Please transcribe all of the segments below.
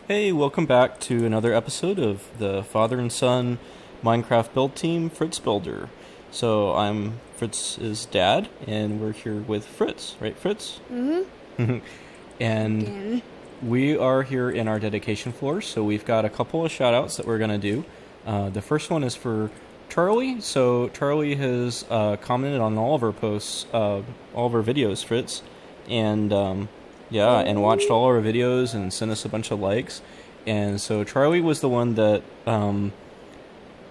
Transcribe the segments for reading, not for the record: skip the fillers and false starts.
Hey, welcome back to another episode of the father and son Minecraft build team, Fritz Builder. So I'm Fritz's dad, and we're here with Fritz, right, Fritz? Mm-hmm. And Again. we are here in our dedication floor, so we've got a couple of shout-outs that we're going to do. The first one is for Charlie. So Charlie has commented on all of our posts, all of our videos, Fritz, and and watched all our videos and sent us a bunch of likes. And so Charlie was the one that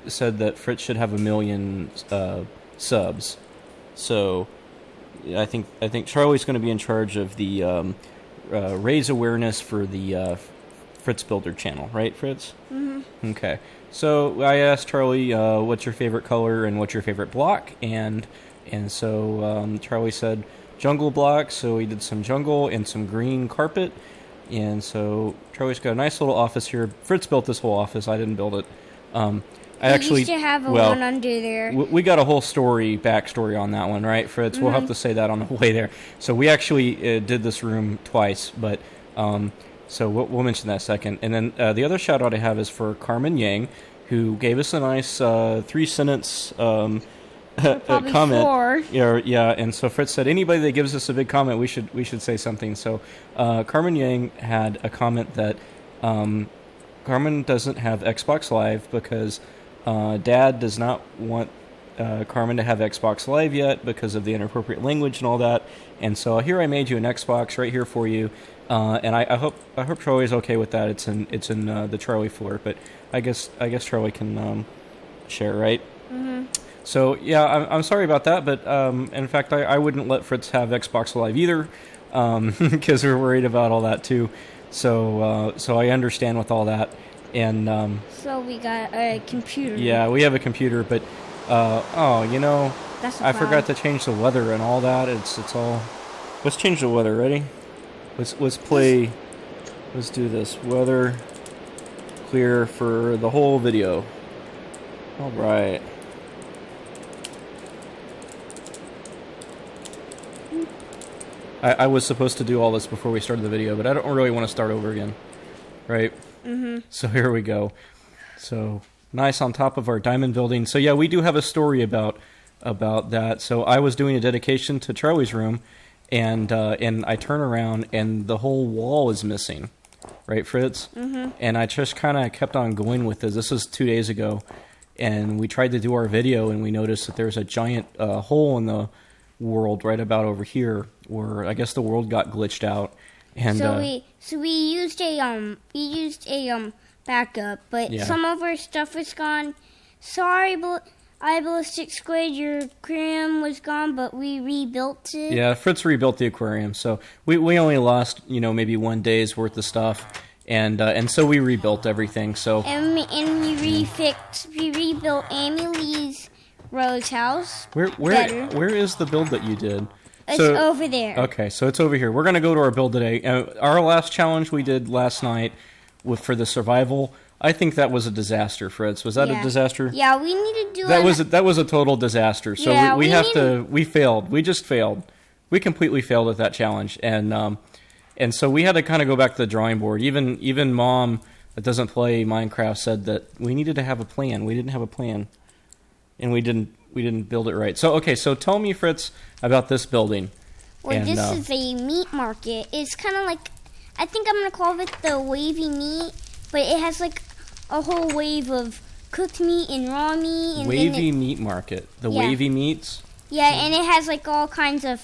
said that Fritz should have 1 million subs. So I think Charlie's going to be in charge of the raise awareness for the Fritz Builder channel, right, Fritz? Mm-hmm. Okay. So I asked Charlie, what's your favorite color and what's your favorite block, and so Charlie said jungle block, so we did some jungle and some green carpet, and so Charlie's got a nice little office here. Fritz built this whole office. I didn't build it. I actually used to have one under there. We got a whole backstory on that one, right, Fritz? Mm-hmm. We'll have to say that on the way there. So we actually did this room twice, but so we'll mention that in a second. And then the other shout out I have is for Carmen Yang, who gave us a nice 3-sentence comment. 4. Yeah, and so Fritz said anybody that gives us a big comment, we should say something. So Carmen Yang had a comment that Carmen doesn't have Xbox Live because Dad does not want Carmen to have Xbox Live yet because of the inappropriate language and all that. And so here I made you an Xbox right here for you. And I hope Charlie's okay with that. It's in the Charlie floor, but I guess Charlie can share, right? Mm-hmm. So yeah, I'm sorry about that, but in fact I wouldn't let Fritz have Xbox Live either, because we're worried about all that too. So I understand with all that, and so we got a computer. Yeah, we have a computer, but That's I forgot to change the weather and all that. It's all. Let's change the weather. Ready? Let's play. Let's do this. Weather clear for the whole video. All right. I was supposed to do all this before we started the video, but I don't really want to start over again. Right? Mm-hmm. So here we go. So nice on top of our diamond building. So yeah, we do have a story about that. So I was doing a dedication to Charlie's room, and I turn around and the whole wall is missing. Right, Fritz? Mm-hmm. And I just kind of kept on going with this. This was 2 days ago, and we tried to do our video, and we noticed that there's a giant hole in the world right about over here, where I guess the world got glitched out. And we used a backup, but some of our stuff was gone. Sorry, Ballistic Squid, your aquarium was gone, but we rebuilt it. Yeah, Fritz rebuilt the aquarium, so we only lost maybe 1 day's worth of stuff, and so we rebuilt everything. So we rebuilt Amy Lee's Rose house. Where is the build that you did? It's over there. Okay, so it's over here. We're gonna go to our build today. Our last challenge we did last night for the survival. I think that was a disaster, Fritz. Was that a disaster? Yeah, we need to do that was a total disaster. So yeah, we failed. We just failed. We completely failed at that challenge, and so we had to kind of go back to the drawing board. Even Mom that doesn't play Minecraft said that we needed to have a plan. We didn't have a plan, and we didn't build it right. So okay, so tell me, Fritz, about this building. Well, this is a meat market. It's kind of like, I think I'm gonna call it the wavy meat, but it has like a whole wave of cooked meat and raw meat. And wavy meat market. The wavy meats? Yeah, and it has like all kinds of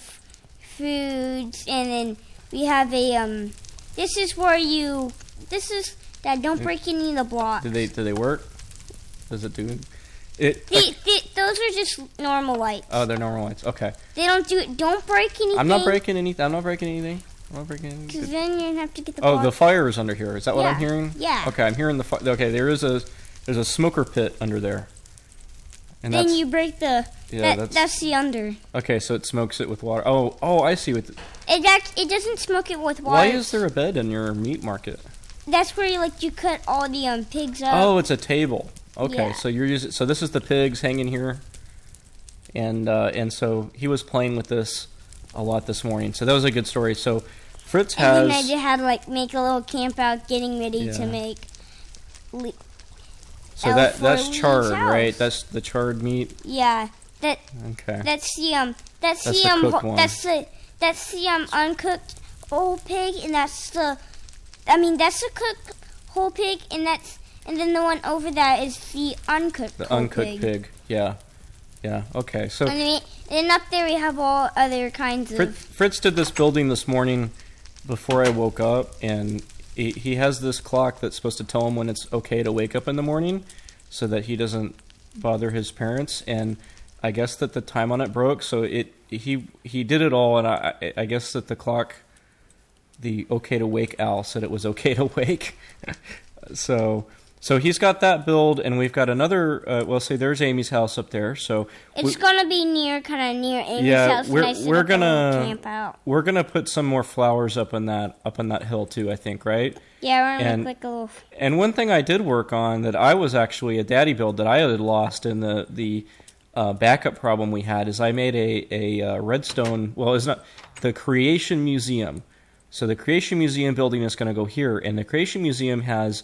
foods. And then we have a, Dad, don't break any of the blocks. Do they work? Does it do it? Those are just normal lights. Oh, they're normal lights. Okay. They don't do it. Don't break anything. I'm not breaking anything. Because then you're gonna have to get the. Oh, the fire is under here. Is that what I'm hearing? Yeah. Okay, I'm hearing the fire. Okay, there's a smoker pit under there. And then you break the. Yeah, that's the under. Okay, so it smokes it with water. Oh, I see. It doesn't smoke it with water. Why is there a bed in your meat market? That's where you cut all the pigs up. Oh, it's a table. Okay, yeah. So you're using. So this is the pigs hanging here, and so he was playing with this a lot this morning. So that was a good story. So Fritz has. And then I just had to like make a little camp out, getting ready to make. So that's charred, right? That's the charred meat. Yeah. Okay. That's the uncooked whole pig, and that's the cooked whole pig, and then the one over that is the uncooked. The uncooked pig. Yeah. Okay. So. And up there we have all other kinds of. Fritz did this building this morning before I woke up, and he has this clock that's supposed to tell him when it's okay to wake up in the morning, so that he doesn't bother his parents. And I guess that the time on it broke, so he did it all, and I guess that the clock, the okay to wake owl said it was okay to wake. So he's got that build, and we've got another. Say there's Amy's house up there. So it's gonna be kind of near Amy's house. We're gonna camp out. We're gonna put some more flowers up on that hill too, I think, right? Yeah, we're gonna make like a little. And one thing I did work on that I was actually a daddy build that I had lost in the backup problem we had is I made a redstone. Well, it's not the Creation Museum. So the Creation Museum building is going to go here, and the Creation Museum has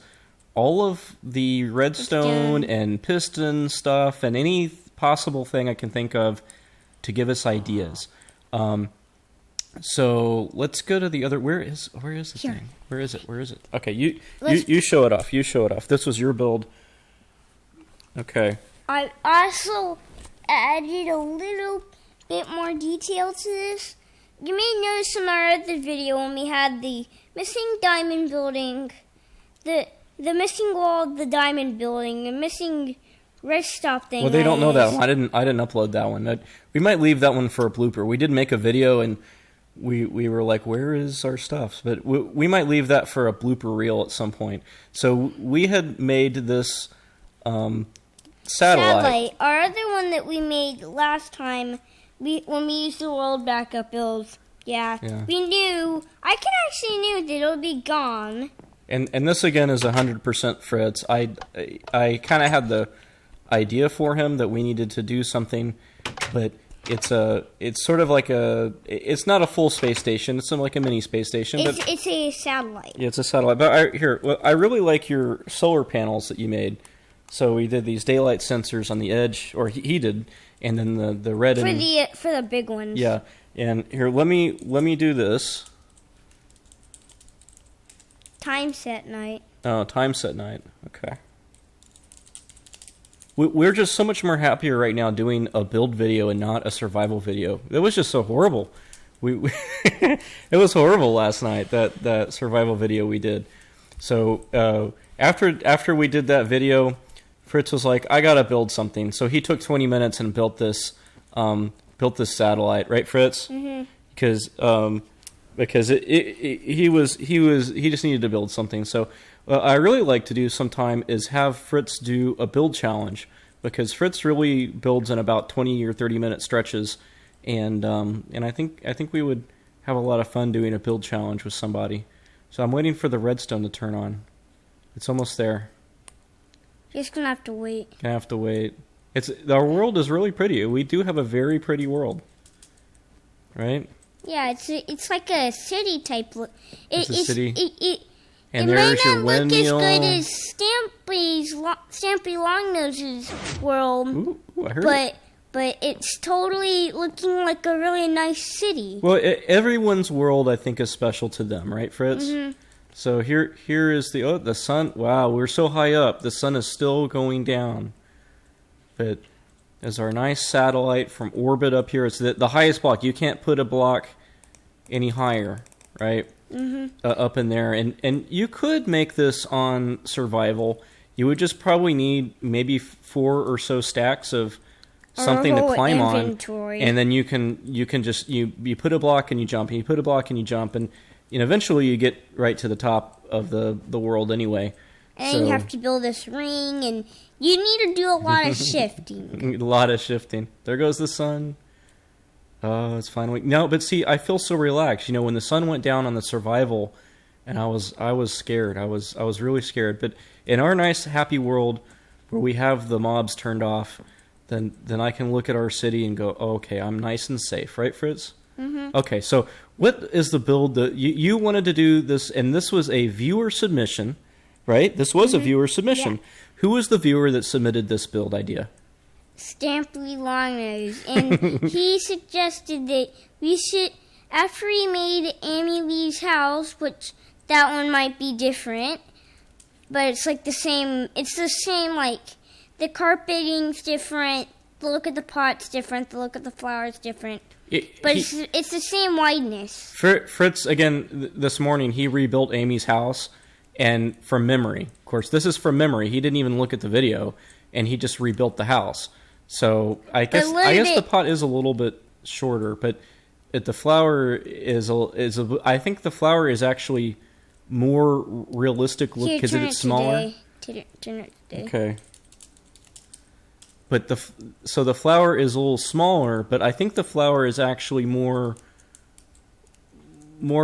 all of the redstone and piston stuff and any possible thing I can think of to give us ideas. So let's go to the other. Where is the thing? Where is it? Okay, you show it off. You show it off. This was your build. Okay. I also added a little bit more detail to this. You may notice in our other video when we had the missing diamond building, the missing wall of the diamond building, the missing rest stop thing. Well, they don't know that one. I didn't upload that one. We might leave that one for a blooper. We did make a video, and we were like, where is our stuff? But we might leave that for a blooper reel at some point. So we had made this satellite. Our other one that we made last time, when we used the world backup builds, we knew, I actually knew that it would be gone. And this again is 100% Fritz. I kind of had the idea for him that we needed to do something, but it's sort of like it's not a full space station. It's like a mini space station. It's a satellite. Yeah, it's a satellite. But I really like your solar panels that you made. So we did these daylight sensors on the edge, or he did, and then the red for the big ones. Yeah, and here let me do this. Time set night. Oh, time set night. Okay. We're just so much more happier right now doing a build video and not a survival video. It was just so horrible. It was horrible last night, that survival video we did. So after we did that video, Fritz was like, I gotta build something. So he took 20 minutes and built this satellite, right, Fritz? Mm-hmm. Because he just needed to build something. So I really like to do sometime is have Fritz do a build challenge, because Fritz really builds in about 20 or 30 minute stretches, and I think we would have a lot of fun doing a build challenge with somebody. So I'm waiting for the redstone to turn on. It's almost there. You're just gonna have to wait. Our world is really pretty. We do have a very pretty world, right? Yeah, it's like a city type look. It's a city. It might not look as good as Stampy Longnose's world, Ooh, I heard it. But it's totally looking like a really nice city. Well, everyone's world, I think, is special to them, right, Fritz? Mm-hmm. So here is the sun. Wow, we're so high up. The sun is still going down. But there's our nice satellite from orbit up here. It's the highest block. You can't put a block any higher, right? Mm-hmm. Up in there. And you could make this on survival. You would just probably need maybe 4 or so stacks of something to climb inventory. On. And then you can just you put a block and you jump, and you put a block and you jump, and eventually you get right to the top of the world anyway. And you have to build this ring, and you need to do a lot of shifting. A lot of shifting. There goes the sun. Oh, it's finally... No, but see, I feel so relaxed. When the sun went down on the survival, and I was scared. I was really scared. But in our nice, happy world, where we have the mobs turned off, then I can look at our city and go, oh, okay, I'm nice and safe. Right, Fritz? Mm-hmm. Okay, so what is the build that you wanted to do this, and this was a viewer submission, right? This was a viewer submission. Yeah. Who was the viewer that submitted this build idea? Stampy Longnose, and he suggested that we should, after he made Amy Lee's house, which that one might be different, but it's like the same, like, the carpeting's different, the look of the pot's different, the look of the flower's different. It's the same wideness. Fritz, again, this morning, he rebuilt Amy's house, and from memory. Of course, this is from memory. He didn't even look at the video, and he just rebuilt the house. So I guess the pot is a little bit shorter, but the flower I think the flower is actually more realistic look because it's smaller. Turn it today. Okay. But the flower is a little smaller, but I think the flower is actually more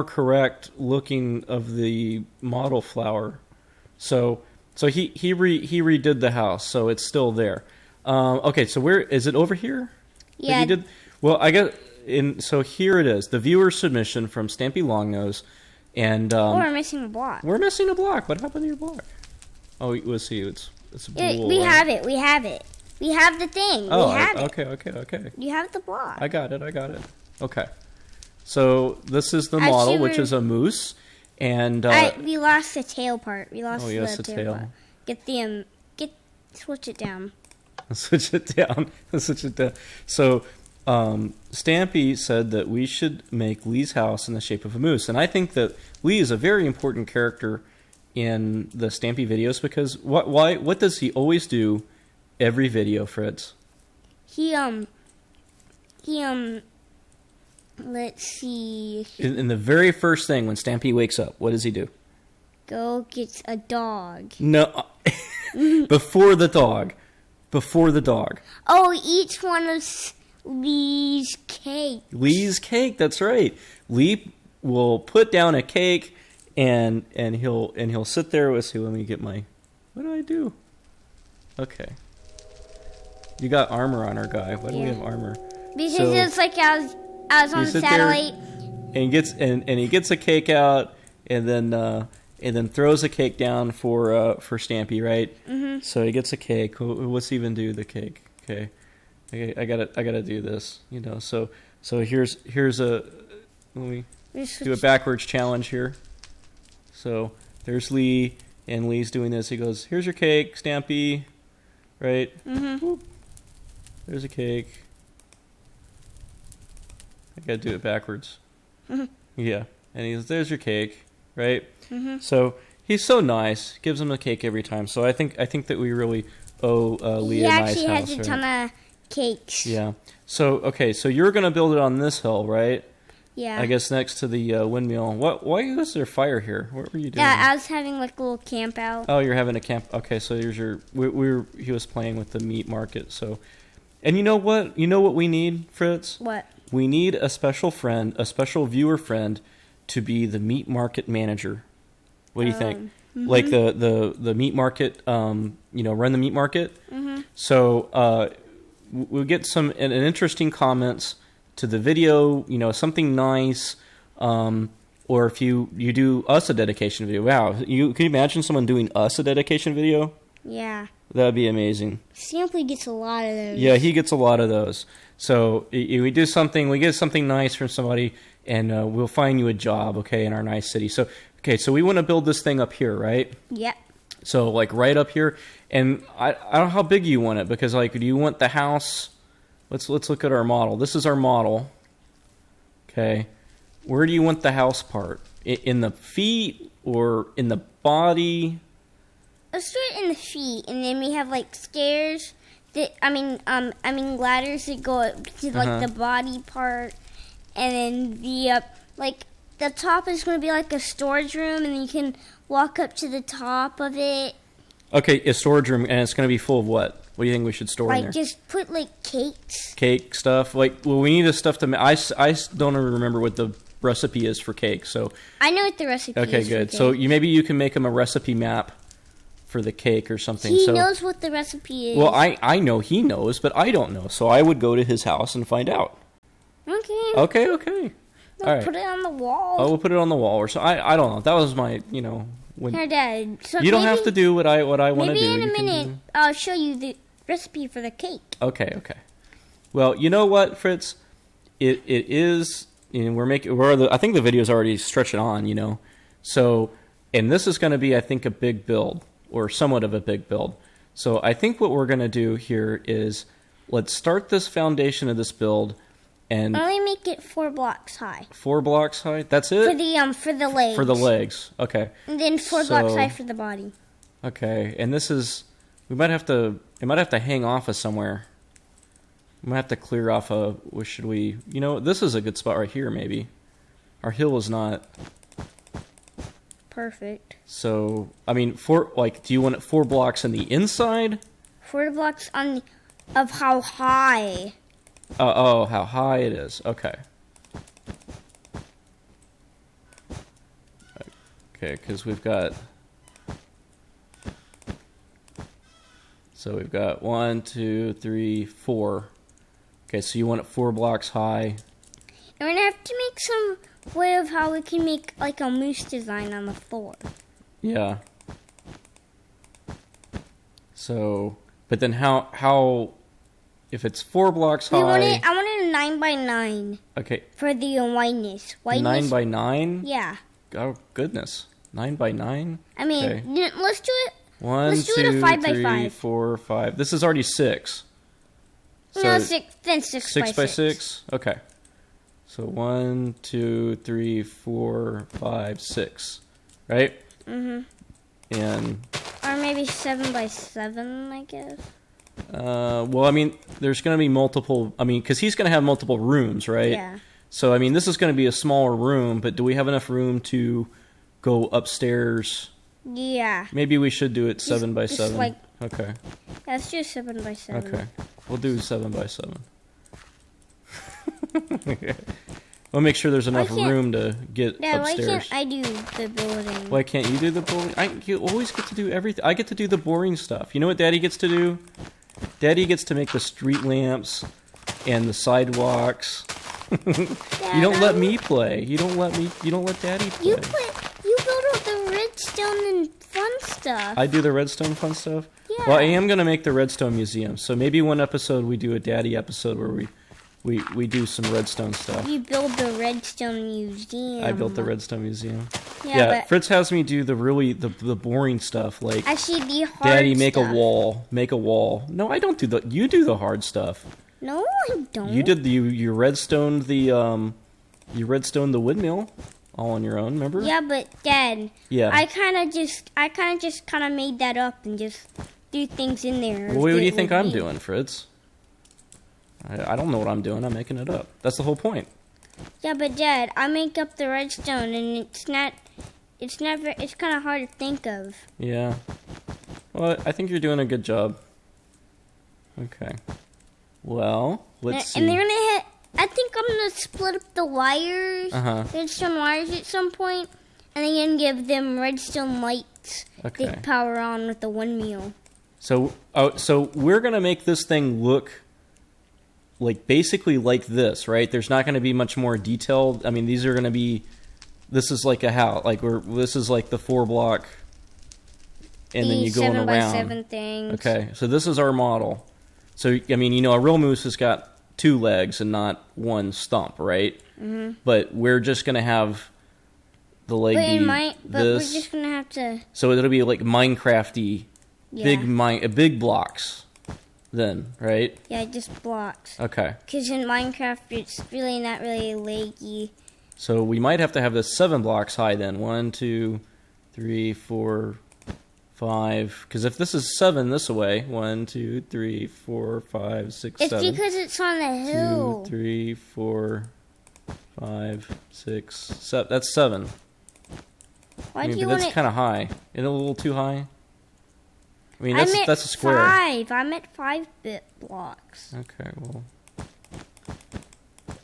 correct looking of the model flower. So he redid the house, so it's still there. Okay, so where is it, over here? Yeah. He did. Well, I guess so here it is. The viewer submission from Stampy Longnose, and we're missing a block. We're missing a block. What happened to your block? Oh, let's see. It's a blue. We have it. We have the thing. Oh, we have it. Okay. You have the block. I got it. Okay. So this is the model, which is a moose, and we lost the tail part. We lost the tail part. Switch it down. Switch it down. So Stampy said that we should make Lee's house in the shape of a moose, and I think that Lee is a very important character in the Stampy videos because what does he always do every video, Fritz? He let's see. In the very first thing when Stampy wakes up, what does he do? Go get a dog. No, before the dog. Oh, each one of Lee's cake. Lee's cake, that's right. Lee will put down a cake and he'll sit there with, let me get my, what do I do? Okay. You got armor on our guy. Why do we have armor? Because it's like I was on the satellite. And he gets a cake out and then throws a cake down for Stampy, right? Mm-hmm. So he gets a cake. What's he even do the cake? Okay, I gotta do this. So here's a, let me do a backwards challenge here. So there's Lee, and Lee's doing this. He goes, "Here's your cake, Stampy," right? Mm-hmm. Whoop. There's a cake. I gotta do it backwards. Mm-hmm. Yeah, and he goes, "There's your cake," right? Mm-hmm. So he's so nice. Gives him a cake every time. So I think that we really owe Lee a nice house. He actually has a ton of cakes. Yeah. So okay. So you're gonna build it on this hill, right? Yeah. I guess next to the windmill. Why was there fire here? What were you doing? Yeah, I was having like a little camp out. Oh, you're having a camp. Okay, so here's your. He was playing with the meat market. So, and you know what? You know what we need, Fritz? What? We need a special friend, a special viewer friend, to be the meat market manager. What do you think? Mm-hmm. Like the meat market, run the meat market. Mm-hmm. So we'll get some an interesting comments to the video, something nice, or if you do us a dedication video. Wow, can you imagine someone doing us a dedication video? Yeah. That'd be amazing. Stampy gets a lot of those. Yeah, he gets a lot of those. So we get something nice from somebody, and we'll find you a job, okay, in our nice city. So we want to build this thing up here, right? Yep. So like right up here, and I don't know how big you want it, because like, do you want the house? Let's look at our model. This is our model. Okay, where do you want the house part? In the feet or in the body? Let's do it in the feet, and then we have like stairs. Ladders that go up to like the body part, and then the top is going to be like a storage room, and then you can walk up to the top of it. Okay, a storage room, and it's going to be full of what? What do you think we should store in there? Just put cakes. Cake stuff. We need the stuff to make. I don't even remember what the recipe is for cake. So I know what the recipe is. Okay, good. So maybe you can make him a recipe map for the cake or something. He knows what the recipe is. Well, I know he knows, but I don't know. So I would go to his house and find out. Okay. Okay. We'll All right. put it on the wall. Oh, we'll put it on the wall. Or so I don't know. That was my, when Here, Dad. So you don't have to do what I want to do. Maybe in a minute, I'll show you the recipe for the cake. Okay. Well, you know what, Fritz? It is. I think the video's already stretching on. So, and this is going to be, I think, a big build or somewhat of a big build. So I think what we're going to do here is let's start this foundation of this build and only make it 4 blocks high. 4 blocks high? That's it? For the legs. For the legs. Okay. And then 4 blocks high for the body. Okay. And this is it might have to hang off of somewhere. We might have to clear off should we? This is a good spot right here maybe. Our hill is not perfect. So, I mean, do you want it 4 blocks on the inside? 4 blocks of how high. Oh, how high it is. Okay. Okay, because we've got 1, 2, 3, 4. Okay, so you want it 4 blocks high. And we're going to have to make some way of how we can make like a moose design on the floor. Yeah. So, but then how if it's 4 blocks high? I want it a 9 by 9. Okay. For the wideness. 9 by 9? Yeah. Oh goodness. 9 by 9? I mean, okay. Let's do it. 1, let's do 2, it a 5 by 3, 5. 4, 5. This is already 6. So no, 6. Then 6 by 6. Okay. So 1, 2, 3, 4, 5, 6. Right? Mhm. And or maybe 7 by 7, I guess. Well, I mean, there's going to be multiple. I mean, because he's going to have multiple rooms, right? Yeah. So I mean, this is going to be a smaller room, but do we have enough room to go upstairs? Yeah. Maybe we should do it 7 by 7. Okay. Let's do 7 by 7. Okay. We'll do 7 by 7. Okay. We'll make sure there's enough room to get upstairs. Why can't I do the building? Why can't you do the building? You always get to do everything. I get to do the boring stuff. You know what Daddy gets to do? Daddy gets to make the street lamps and the sidewalks. Dad, you don't let me play. You don't let Daddy play. You build all the redstone and fun stuff. I do the redstone fun stuff? Yeah. Well, I am going to make the redstone museum. So maybe one episode we do a Daddy episode where we do some redstone stuff. You build the redstone museum. I built the redstone museum. Yeah, but Fritz has me do the boring stuff, like actually the hard Daddy, make stuff. a wall. No, I don't do the. You do the hard stuff. No, I don't. You did you redstoned the windmill all on your own. Remember? Yeah, but Dad. Yeah. I kind of just made that up and just do things in there. Well, what do you think I'm doing, Fritz? I don't know what I'm doing. I'm making it up. That's the whole point. Yeah, but Dad, I make up the redstone, and it's kind of hard to think of. Yeah. Well, I think you're doing a good job. Okay. Well, let's see. And they're I think I'm gonna split up the wires, redstone wires at some point, and then give them redstone lights that power on with the windmill. So we're gonna make this thing look like basically like this, right? There's not going to be much more detailed. I mean, these are going to be. This is like a house. This is like the 4 block, and then you go around. 7 by 7 things. Okay, so this is our model. So I mean, a real moose has got 2 legs and not 1 stump, right? Mm-hmm. But we're just going to have the leg but we're just going to have to. So it'll be like Minecrafty, big blocks. Then, right? Yeah, just blocks. Okay. Because in Minecraft, it's really not really leggy. So we might have to have this 7 blocks high then. 1, 2, 3, 4, 5. Because if this is 7 this way, 1, 2, 3, 4, 5, 6, 7. It's because it's on the hill. 2, 3, 4, 5, 6, 7. That's 7. Why do you want it? That's kind of high. Isn't it a little too high? I mean, that's a square. 5. I'm at 5-bit blocks. Okay, well.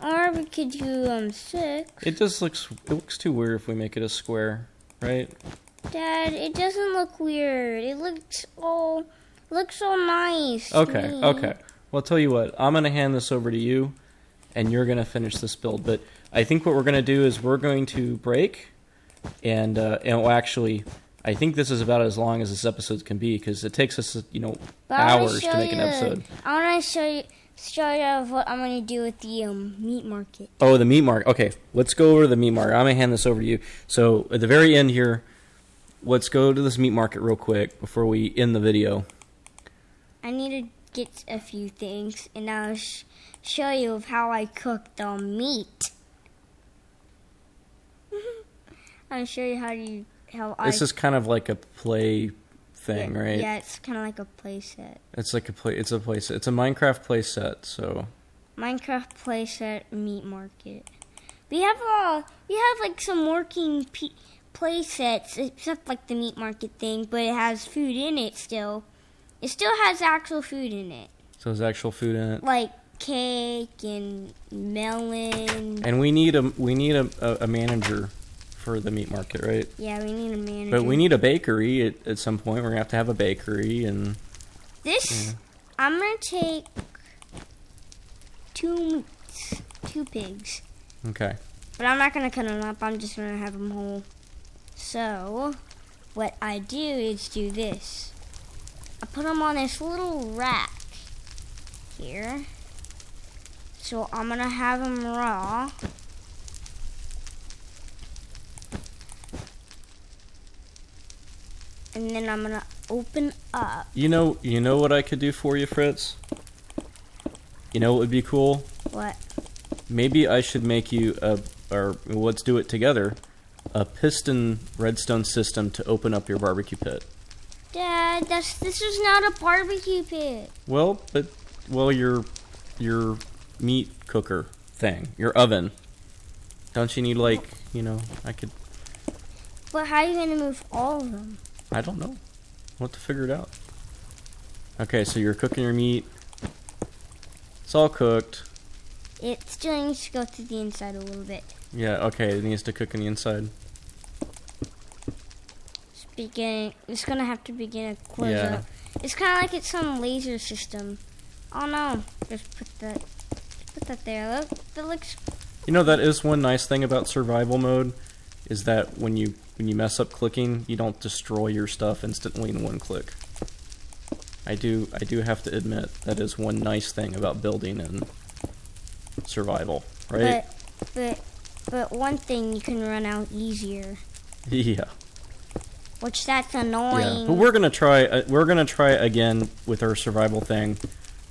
Or we could do 6. It looks too weird if we make it a square, right? Dad, it doesn't look weird. It looks so nice. Okay. Well, I'll tell you what. I'm gonna hand this over to you, and you're going to finish this build. But I think what we're going to do is we're going to break, and actually, I think this is about as long as this episode can be because it takes us, hours to make an episode. I want to show you what I'm going to do with the meat market. Oh, the meat market. Okay, let's go over to the meat market. I'm going to hand this over to you. So at the very end here, let's go to this meat market real quick before we end the video. I need to get a few things, and I'll show you of how I cook the meat. I'll show you This is kind of like a play thing, right? Yeah, it's kind of like a play set. It's a play set. It's a Minecraft play set, so. Minecraft play set meat market. We have like some working play sets, except like the meat market thing, but it has food in it still. It still has actual food in it. So there's actual food in it? Like cake and melon. And we need a manager for the meat market, right? Yeah, we need a manager. But we need a bakery at some point. We're going to have a bakery. And this, I'm going to take 2 pigs. Okay. But I'm not going to cut them up. I'm just going to have them whole. So, what I do is do this. I put them on this little rack here. So I'm going to have them raw. And then I'm going to open up. You know what I could do for you, Fritz? You know what would be cool? What? Maybe I should make you or let's do it together, a piston redstone system to open up your barbecue pit. Dad, this is not a barbecue pit. Well, your meat cooker thing, your oven. Don't you need I could. But how are you gonna move all of them? I don't know. We'll have to figure it out. Okay, so you're cooking your meat. It's all cooked. It still needs to go through the inside a little bit. Yeah, okay, it needs to cook on the inside. It's gonna have to begin to close up. It's kind of like it's some laser system. Oh no! Just put that there. Look, that looks. That is one nice thing about survival mode, is that when you mess up clicking, you don't destroy your stuff instantly in one click. I do have to admit that is one nice thing about building in survival, right? But one thing, you can run out easier. Yeah. Which that's annoying. Yeah, but we're gonna try. We're gonna try again with our survival thing.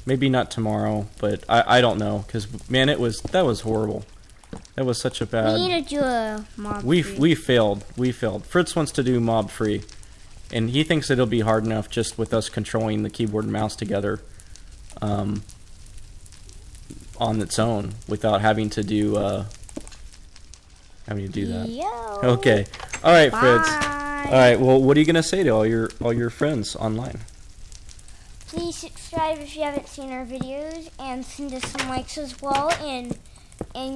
Maybe not tomorrow, but I don't know, because man, that was horrible. That was such a bad. We need to do a mob. We failed. We failed. Fritz wants to do mob free, and he thinks it'll be hard enough just with us controlling the keyboard and mouse together, on its own without having to do that. Yo. Okay. All right, Bye. Fritz. All right. Well, what are you gonna say to all your friends online? Please subscribe if you haven't seen our videos, and send us some likes as well, and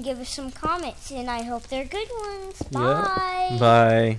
give us some comments. And I hope they're good ones. Bye. Yeah. Bye.